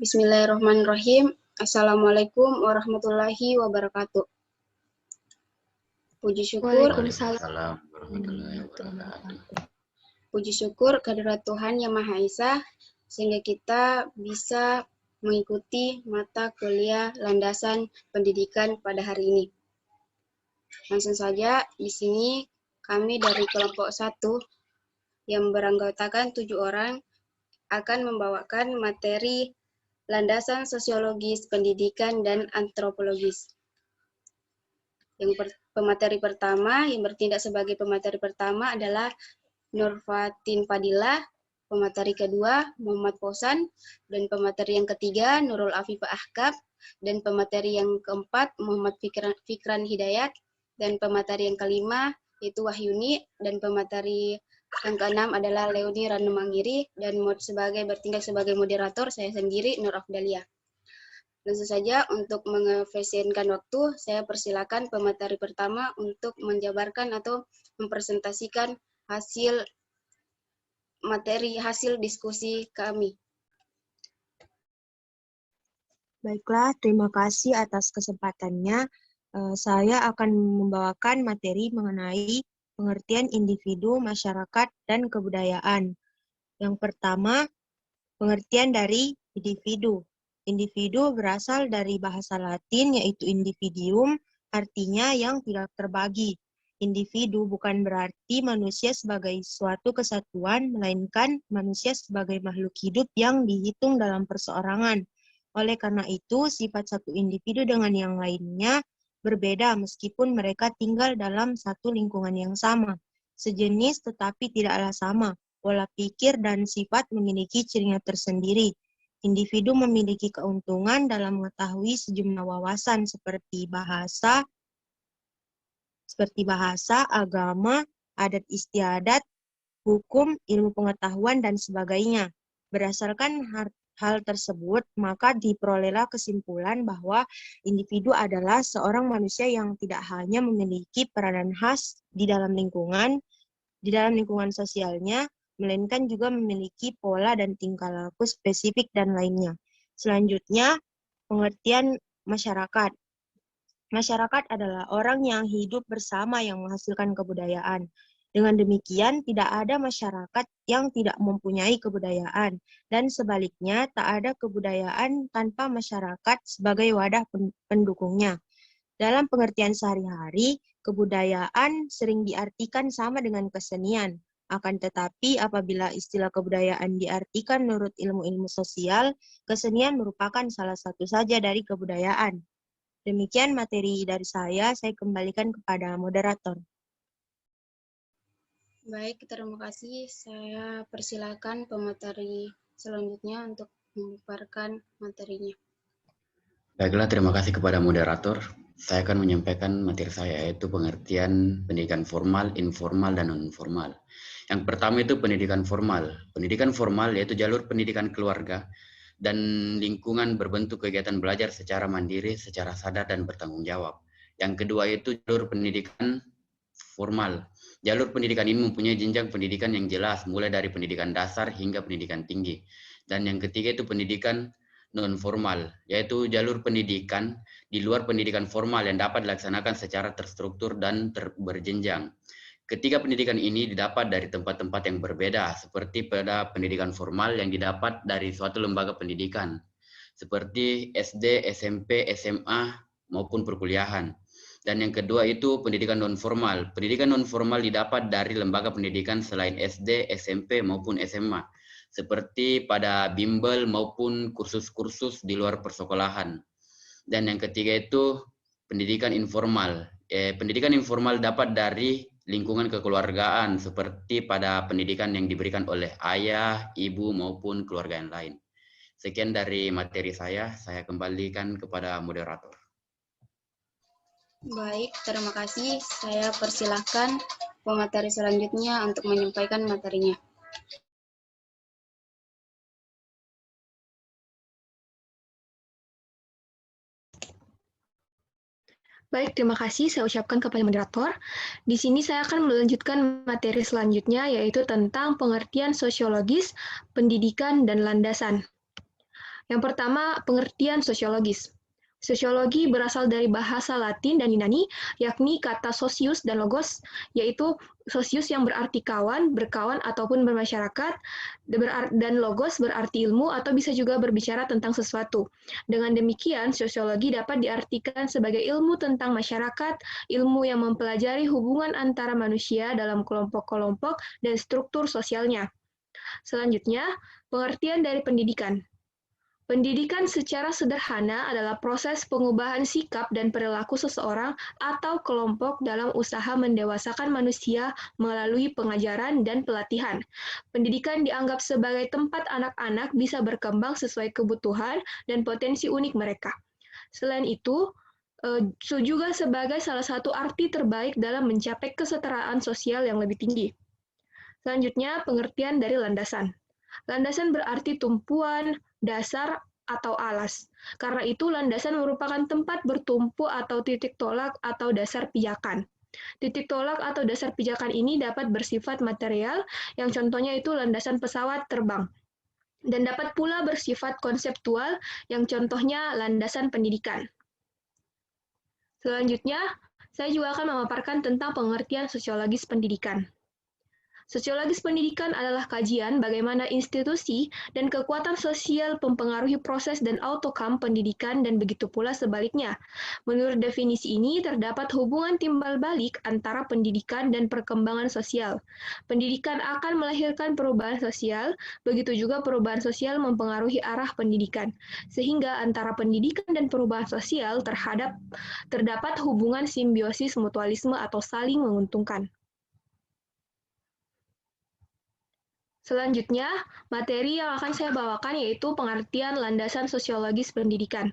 Bismillahirrahmanirrahim. Assalamualaikum warahmatullahi wabarakatuh. Puji syukur. Waalaikumsalam warahmatullahi wabarakatuh. Puji syukur kehadirat Tuhan Yang Maha Esa, sehingga kita bisa mengikuti mata kuliah landasan pendidikan pada hari ini. Langsung saja, di sini kami dari kelompok 1 yang beranggotakan 7 orang akan membawakan materi landasan sosiologis, pendidikan, dan antropologis. Pemateri pertama yang bertindak sebagai pemateri pertama adalah Nurfatin Fadilah, pemateri kedua Muhammad Fosan, dan pemateri yang ketiga Nurul Afifah Ahkab, dan pemateri yang keempat Muhammad Fikran Hidayat, dan pemateri yang kelima yaitu Wahyuni, dan pemateri yang keenam adalah Leoni Ranu Manggiri, dan bertindak sebagai moderator saya sendiri, Nur Afdalia. Langsung saja untuk mengefisienkan waktu, saya persilakan pemateri pertama untuk menjabarkan atau mempresentasikan hasil diskusi kami. Baiklah, terima kasih atas kesempatannya. Saya akan membawakan materi mengenai pengertian individu, masyarakat, dan kebudayaan. Yang pertama, pengertian dari individu. Individu berasal dari bahasa Latin yaitu individuum, artinya yang tidak terbagi. Individu bukan berarti manusia sebagai suatu kesatuan, melainkan manusia sebagai makhluk hidup yang dihitung dalam perseorangan. Oleh karena itu, sifat satu individu dengan yang lainnya berbeda meskipun mereka tinggal dalam satu lingkungan yang sama. Sejenis tetapi tidaklah sama. Pola pikir dan sifat memiliki cirinya tersendiri. Individu memiliki keuntungan dalam mengetahui sejumlah wawasan seperti bahasa, agama, adat istiadat, hukum, ilmu pengetahuan, dan sebagainya. Berdasarkan hal tersebut, maka diperolehlah kesimpulan bahwa individu adalah seorang manusia yang tidak hanya memiliki peranan khas di dalam lingkungan sosialnya, melainkan juga memiliki pola dan tingkah laku spesifik dan lainnya. Selanjutnya, pengertian masyarakat. Masyarakat adalah orang yang hidup bersama yang menghasilkan kebudayaan. Dengan demikian, tidak ada masyarakat yang tidak mempunyai kebudayaan, dan sebaliknya, tak ada kebudayaan tanpa masyarakat sebagai wadah pendukungnya. Dalam pengertian sehari-hari, kebudayaan sering diartikan sama dengan kesenian. Akan tetapi, apabila istilah kebudayaan diartikan menurut ilmu-ilmu sosial, kesenian merupakan salah satu saja dari kebudayaan. Demikian materi dari saya kembalikan kepada moderator. Baik, terima kasih. Saya persilakan pemateri selanjutnya untuk memaparkan materinya. Baiklah, terima kasih kepada moderator. Saya akan menyampaikan materi saya, yaitu pengertian pendidikan formal, informal, dan non-formal. Yang pertama itu pendidikan formal. Pendidikan formal yaitu jalur pendidikan keluarga dan lingkungan berbentuk kegiatan belajar secara mandiri, secara sadar, dan bertanggung jawab. Yang kedua itu jalur pendidikan formal. Jalur pendidikan ini mempunyai jenjang pendidikan yang jelas, mulai dari pendidikan dasar hingga pendidikan tinggi. Dan yang ketiga itu pendidikan non-formal, yaitu jalur pendidikan di luar pendidikan formal yang dapat dilaksanakan secara terstruktur dan berjenjang. Ketiga pendidikan ini didapat dari tempat-tempat yang berbeda, seperti pada pendidikan formal yang didapat dari suatu lembaga pendidikan, seperti SD, SMP, SMA, maupun perkuliahan. Dan yang kedua itu pendidikan non-formal. Pendidikan non-formal didapat dari lembaga pendidikan selain SD, SMP, maupun SMA, seperti pada bimbel maupun kursus-kursus di luar persekolahan. Dan yang ketiga itu pendidikan informal. Pendidikan informal dapat dari lingkungan kekeluargaan, seperti pada pendidikan yang diberikan oleh ayah, ibu, maupun keluarga yang lain. Sekian dari materi saya kembalikan kepada moderator. Baik, terima kasih. Saya persilahkan pemateri selanjutnya untuk menyampaikan materinya. Baik, terima kasih saya ucapkan kepada moderator. Di sini saya akan melanjutkan materi selanjutnya, yaitu tentang pengertian sosiologis, pendidikan, dan landasan. Yang pertama, pengertian sosiologis. Sosiologi berasal dari bahasa Latin dan Yunani, yakni kata socius dan logos, yaitu socius yang berarti kawan, berkawan, ataupun bermasyarakat, dan logos berarti ilmu atau bisa juga berbicara tentang sesuatu. Dengan demikian, sosiologi dapat diartikan sebagai ilmu tentang masyarakat, ilmu yang mempelajari hubungan antara manusia dalam kelompok-kelompok dan struktur sosialnya. Selanjutnya, pengertian dari pendidikan. Pendidikan secara sederhana adalah proses pengubahan sikap dan perilaku seseorang atau kelompok dalam usaha mendewasakan manusia melalui pengajaran dan pelatihan. Pendidikan dianggap sebagai tempat anak-anak bisa berkembang sesuai kebutuhan dan potensi unik mereka. Selain itu, juga sebagai salah satu arti terbaik dalam mencapai kesetaraan sosial yang lebih tinggi. Selanjutnya, pengertian dari landasan. Landasan berarti tumpuan, dasar, atau alas. Karena itu, landasan merupakan tempat bertumpu atau titik tolak atau dasar pijakan. Titik tolak atau dasar pijakan ini dapat bersifat material, yang contohnya itu landasan pesawat terbang. Dan dapat pula bersifat konseptual, yang contohnya landasan pendidikan. Selanjutnya, saya juga akan memaparkan tentang pengertian sosiologis pendidikan. Sosiologis pendidikan adalah kajian bagaimana institusi dan kekuatan sosial mempengaruhi proses dan outcome pendidikan dan begitu pula sebaliknya. Menurut definisi ini, terdapat hubungan timbal balik antara pendidikan dan perkembangan sosial. Pendidikan akan melahirkan perubahan sosial, begitu juga perubahan sosial mempengaruhi arah pendidikan. Sehingga antara pendidikan dan perubahan sosial terdapat hubungan simbiosis mutualisme atau saling menguntungkan. Selanjutnya, materi yang akan saya bawakan yaitu pengertian landasan sosiologis pendidikan.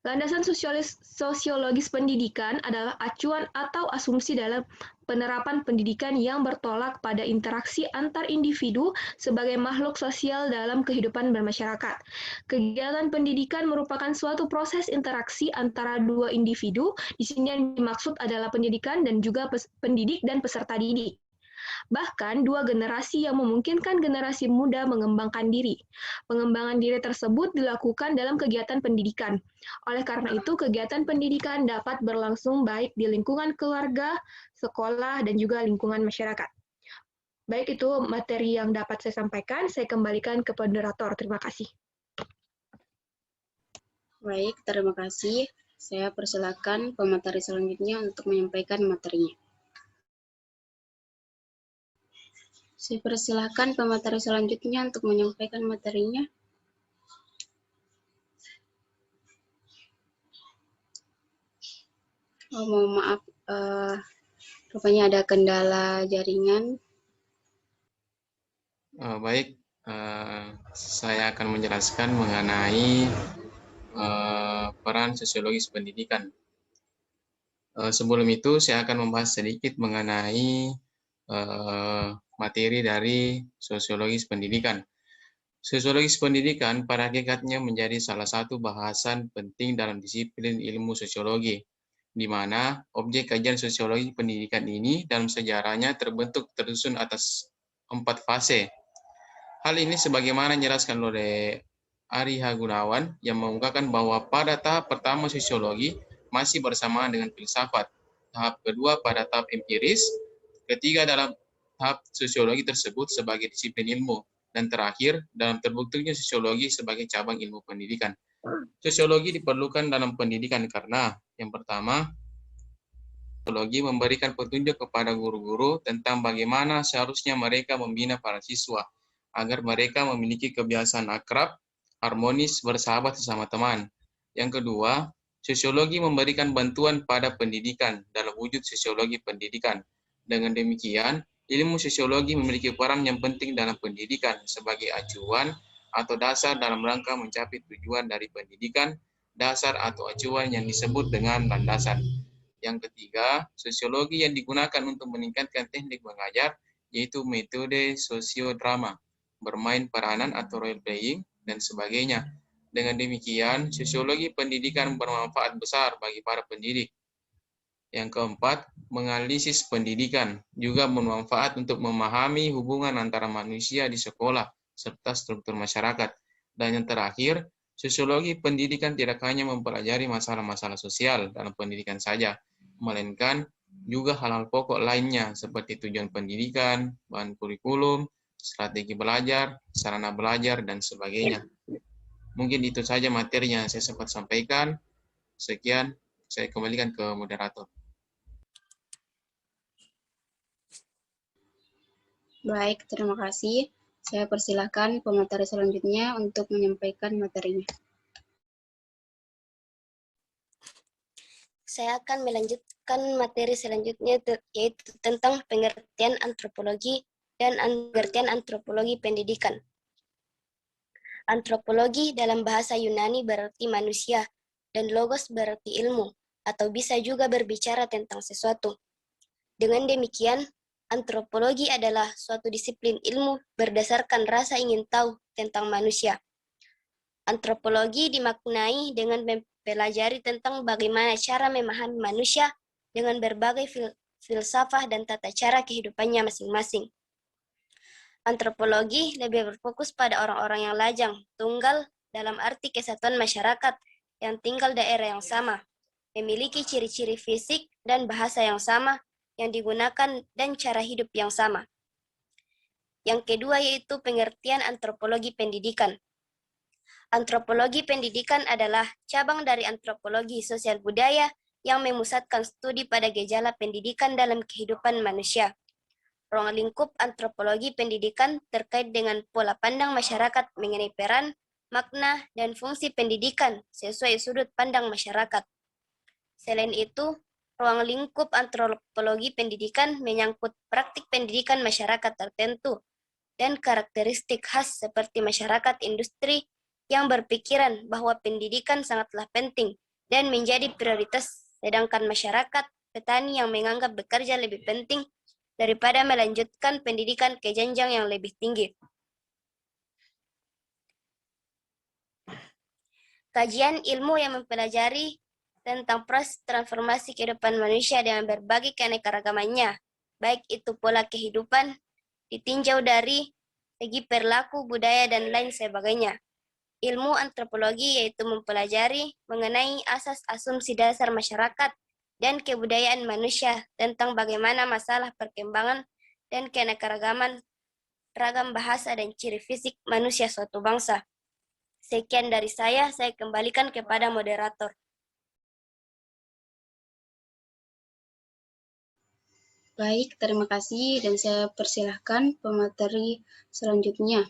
Landasan sosiologis pendidikan adalah acuan atau asumsi dalam penerapan pendidikan yang bertolak pada interaksi antar individu sebagai makhluk sosial dalam kehidupan bermasyarakat. Kegiatan pendidikan merupakan suatu proses interaksi antara dua individu. Di sini yang dimaksud adalah pendidikan dan juga pendidik dan peserta didik. Bahkan, dua generasi yang memungkinkan generasi muda mengembangkan diri. Pengembangan diri tersebut dilakukan dalam kegiatan pendidikan. Oleh karena itu, kegiatan pendidikan dapat berlangsung baik di lingkungan keluarga, sekolah, dan juga lingkungan masyarakat. Baik, itu materi yang dapat saya sampaikan. Saya kembalikan ke moderator. Terima kasih. Baik, terima kasih. Saya persilakan pemateri selanjutnya untuk menyampaikan materinya. Saya persilakan pemateri selanjutnya untuk menyampaikan materinya. Oh, mohon maaf, rupanya ada kendala jaringan. Baik, saya akan menjelaskan mengenai peran sosiologis pendidikan. Sebelum itu, saya akan membahas sedikit mengenai materi dari sosiologis pendidikan. Sosiologis pendidikan pada hakikatnya menjadi salah satu bahasan penting dalam disiplin ilmu sosiologi, di mana objek kajian sosiologi pendidikan ini dalam sejarahnya tersusun atas 4 fase. Hal ini sebagaimana dijelaskan oleh Ari Gunawan yang mengungkapkan bahwa pada tahap pertama sosiologi masih bersamaan dengan filsafat, tahap kedua pada tahap empiris, ketiga dalam tahap sosiologi tersebut sebagai disiplin ilmu, dan terakhir dalam terbuktinya sosiologi sebagai cabang ilmu pendidikan. Sosiologi diperlukan dalam pendidikan karena yang pertama, sosiologi memberikan petunjuk kepada guru-guru tentang bagaimana seharusnya mereka membina para siswa agar mereka memiliki kebiasaan akrab, harmonis, bersahabat sesama teman. Yang kedua, sosiologi memberikan bantuan pada pendidikan dalam wujud sosiologi pendidikan. Dengan demikian, ilmu sosiologi memiliki peran yang penting dalam pendidikan sebagai acuan atau dasar dalam rangka mencapai tujuan dari pendidikan, dasar atau acuan yang disebut dengan landasan. Yang ketiga, sosiologi yang digunakan untuk meningkatkan teknik mengajar, yaitu metode sosiodrama, bermain peranan atau role playing, dan sebagainya. Dengan demikian, sosiologi pendidikan bermanfaat besar bagi para pendidik. Yang keempat, menganalisis pendidikan juga bermanfaat untuk memahami hubungan antara manusia di sekolah serta struktur masyarakat. Dan yang terakhir, sosiologi pendidikan tidak hanya mempelajari masalah-masalah sosial dalam pendidikan saja, melainkan juga hal-hal pokok lainnya seperti tujuan pendidikan, bahan kurikulum, strategi belajar, sarana belajar, dan sebagainya. Mungkin itu saja materi yang saya sempat sampaikan. Sekian, saya kembalikan ke moderator. Baik, terima kasih. Saya persilahkan pemateri selanjutnya untuk menyampaikan materinya. Saya akan melanjutkan materi selanjutnya, yaitu tentang pengertian antropologi dan pengertian antropologi pendidikan. Antropologi dalam bahasa Yunani berarti manusia, dan logos berarti ilmu, atau bisa juga berbicara tentang sesuatu. Dengan demikian, antropologi adalah suatu disiplin ilmu berdasarkan rasa ingin tahu tentang manusia. Antropologi dimaknai dengan mempelajari tentang bagaimana cara memahami manusia dengan berbagai filsafah dan tata cara kehidupannya masing-masing. Antropologi lebih berfokus pada orang-orang yang lajang, tunggal, dalam arti kesatuan masyarakat yang tinggal daerah yang sama, memiliki ciri-ciri fisik dan bahasa yang sama, yang digunakan dan cara hidup yang sama. Yang kedua yaitu pengertian antropologi pendidikan. Antropologi pendidikan adalah cabang dari antropologi sosial budaya yang memusatkan studi pada gejala pendidikan dalam kehidupan manusia. Ruang lingkup antropologi pendidikan terkait dengan pola pandang masyarakat mengenai peran, makna, dan fungsi pendidikan sesuai sudut pandang masyarakat. Selain itu, ruang lingkup antropologi pendidikan menyangkut praktik pendidikan masyarakat tertentu dan karakteristik khas seperti masyarakat industri yang berpikiran bahwa pendidikan sangatlah penting dan menjadi prioritas, sedangkan masyarakat petani yang menganggap bekerja lebih penting daripada melanjutkan pendidikan ke jenjang yang lebih tinggi. Kajian ilmu yang mempelajari tentang proses transformasi kehidupan manusia dengan berbagai keanekaragamannya, baik itu pola kehidupan, ditinjau dari segi perilaku, budaya, dan lain sebagainya. Ilmu antropologi yaitu mempelajari mengenai asas asumsi dasar masyarakat dan kebudayaan manusia tentang bagaimana masalah perkembangan dan keanekaragaman ragam bahasa dan ciri fisik manusia suatu bangsa. Sekian dari saya kembalikan kepada moderator. Baik, terima kasih dan saya persilahkan pemateri selanjutnya.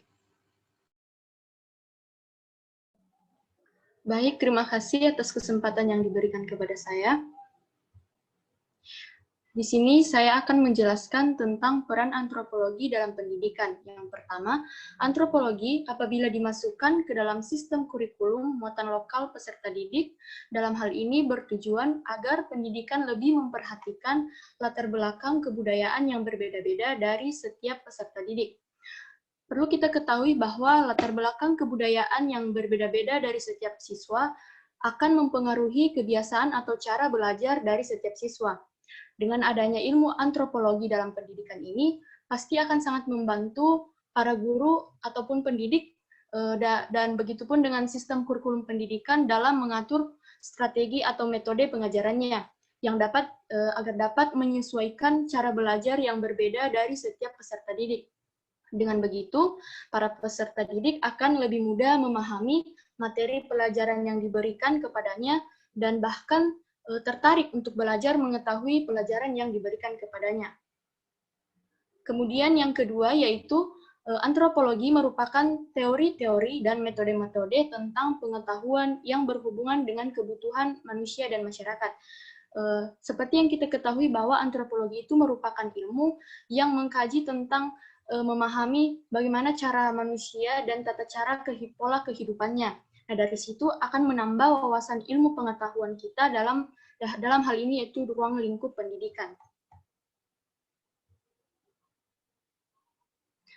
Baik, terima kasih atas kesempatan yang diberikan kepada saya. Di sini saya akan menjelaskan tentang peran antropologi dalam pendidikan. Yang pertama, antropologi apabila dimasukkan ke dalam sistem kurikulum muatan lokal peserta didik, dalam hal ini bertujuan agar pendidikan lebih memperhatikan latar belakang kebudayaan yang berbeda-beda dari setiap peserta didik. Perlu kita ketahui bahwa latar belakang kebudayaan yang berbeda-beda dari setiap siswa akan mempengaruhi kebiasaan atau cara belajar dari setiap siswa. Dengan adanya ilmu antropologi dalam pendidikan ini, pasti akan sangat membantu para guru ataupun pendidik, dan begitu pun dengan sistem kurikulum pendidikan dalam mengatur strategi atau metode pengajarannya, yang agar dapat menyesuaikan cara belajar yang berbeda dari setiap peserta didik. Dengan begitu, para peserta didik akan lebih mudah memahami materi pelajaran yang diberikan kepadanya dan bahkan tertarik untuk belajar mengetahui pelajaran yang diberikan kepadanya. Kemudian yang kedua yaitu antropologi merupakan teori-teori dan metode-metode tentang pengetahuan yang berhubungan dengan kebutuhan manusia dan masyarakat. Seperti yang kita ketahui bahwa antropologi itu merupakan ilmu yang mengkaji tentang memahami bagaimana cara manusia dan tata cara pola kehidupannya. Nah, dari situ akan menambah wawasan ilmu pengetahuan kita dalam hal ini yaitu ruang lingkup pendidikan.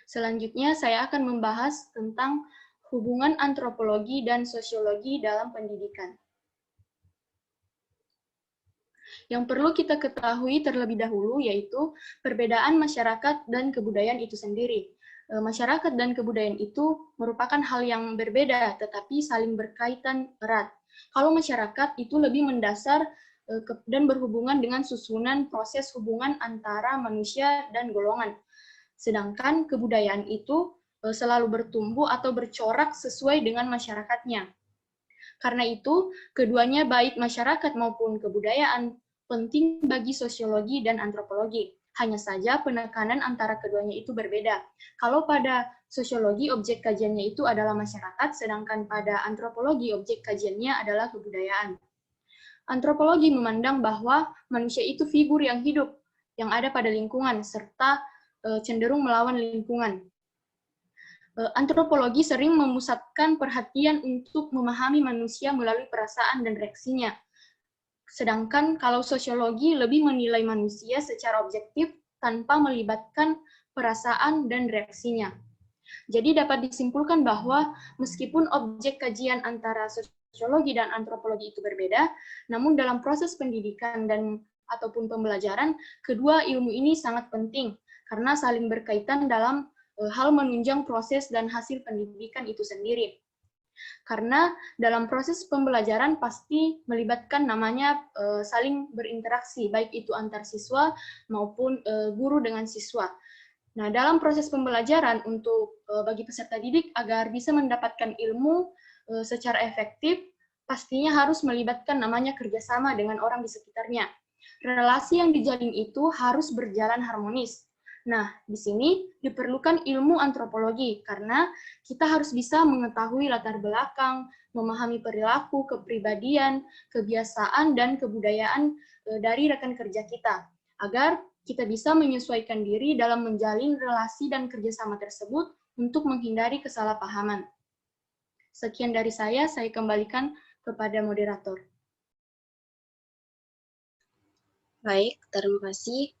Selanjutnya saya akan membahas tentang hubungan antropologi dan sosiologi dalam pendidikan. Yang perlu kita ketahui terlebih dahulu yaitu perbedaan masyarakat dan kebudayaan itu sendiri. masyarakat dan kebudayaan itu merupakan hal yang berbeda, tetapi saling berkaitan erat. Kalau masyarakat itu lebih mendasar dan berhubungan dengan susunan proses hubungan antara manusia dan golongan. Sedangkan kebudayaan itu selalu bertumbuh atau bercorak sesuai dengan masyarakatnya. Karena itu, keduanya baik masyarakat maupun kebudayaan penting bagi sosiologi dan antropologi. Hanya saja penekanan antara keduanya itu berbeda. Kalau pada sosiologi objek kajiannya itu adalah masyarakat, sedangkan pada antropologi objek kajiannya adalah kebudayaan. Antropologi memandang bahwa manusia itu figur yang hidup, yang ada pada lingkungan, serta cenderung melawan lingkungan. Antropologi sering memusatkan perhatian untuk memahami manusia melalui perasaan dan reaksinya. Sedangkan kalau sosiologi lebih menilai manusia secara objektif tanpa melibatkan perasaan dan reaksinya. Jadi dapat disimpulkan bahwa meskipun objek kajian antara sosiologi dan antropologi itu berbeda, namun dalam proses pendidikan dan ataupun pembelajaran, kedua ilmu ini sangat penting karena saling berkaitan dalam hal menunjang proses dan hasil pendidikan itu sendiri. Karena dalam proses pembelajaran pasti melibatkan namanya saling berinteraksi, baik itu antar siswa maupun guru dengan siswa. Nah, dalam proses pembelajaran untuk bagi peserta didik agar bisa mendapatkan ilmu secara efektif, pastinya harus melibatkan namanya kerjasama dengan orang di sekitarnya. Relasi yang dijalin itu harus berjalan harmonis. Nah, di sini diperlukan ilmu antropologi karena kita harus bisa mengetahui latar belakang, memahami perilaku, kepribadian, kebiasaan, dan kebudayaan dari rekan kerja kita, agar kita bisa menyesuaikan diri dalam menjalin relasi dan kerjasama tersebut untuk menghindari kesalahpahaman. Sekian dari saya kembalikan kepada moderator. Baik, terima kasih.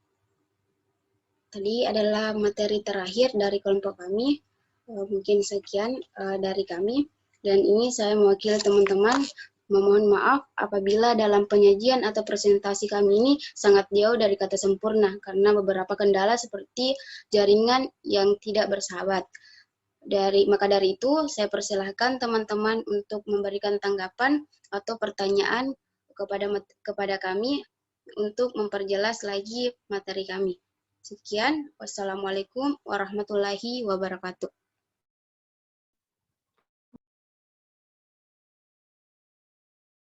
Tadi adalah materi terakhir dari kelompok kami. Mungkin sekian dari kami. Dan ini saya mewakili teman-teman memohon maaf apabila dalam penyajian atau presentasi kami ini sangat jauh dari kata sempurna karena beberapa kendala seperti jaringan yang tidak bersahabat. Maka dari itu, saya persilahkan teman-teman untuk memberikan tanggapan atau pertanyaan kepada kami untuk memperjelas lagi materi kami. Sekian, wassalamualaikum warahmatullahi wabarakatuh.